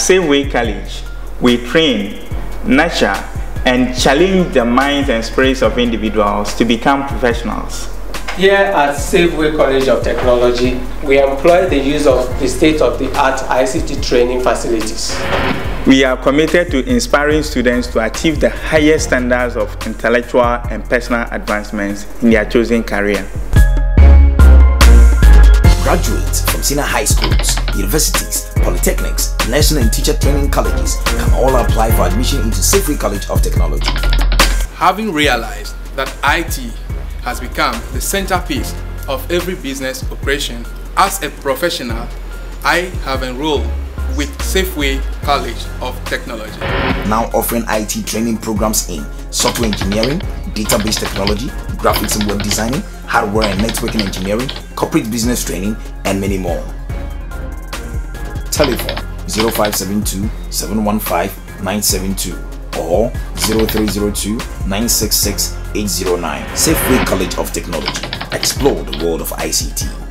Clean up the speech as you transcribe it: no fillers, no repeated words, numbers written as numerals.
Safeway College, we train, nurture, and challenge the minds and spirits of individuals to become professionals. Here at Safeway College of Technology, we employ the use of the state-of-the-art ICT training facilities. We are committed to inspiring students to achieve the highest standards of intellectual and personal advancements in their chosen career. Graduates from senior high schools, universities, polytechnics, nursing and teacher training colleges can all apply for admission into Safeway College of Technology. Having realized that IT has become the centerpiece of every business operation, as a professional, I have enrolled with Safeway College of Technology. Now offering IT training programs in software engineering, database technology, graphics and web designing, hardware and networking engineering, corporate business training, and many more. Telephone 0572 715 972 or 0302 966 809. Safeway College of Technology. Explore the world of ICT.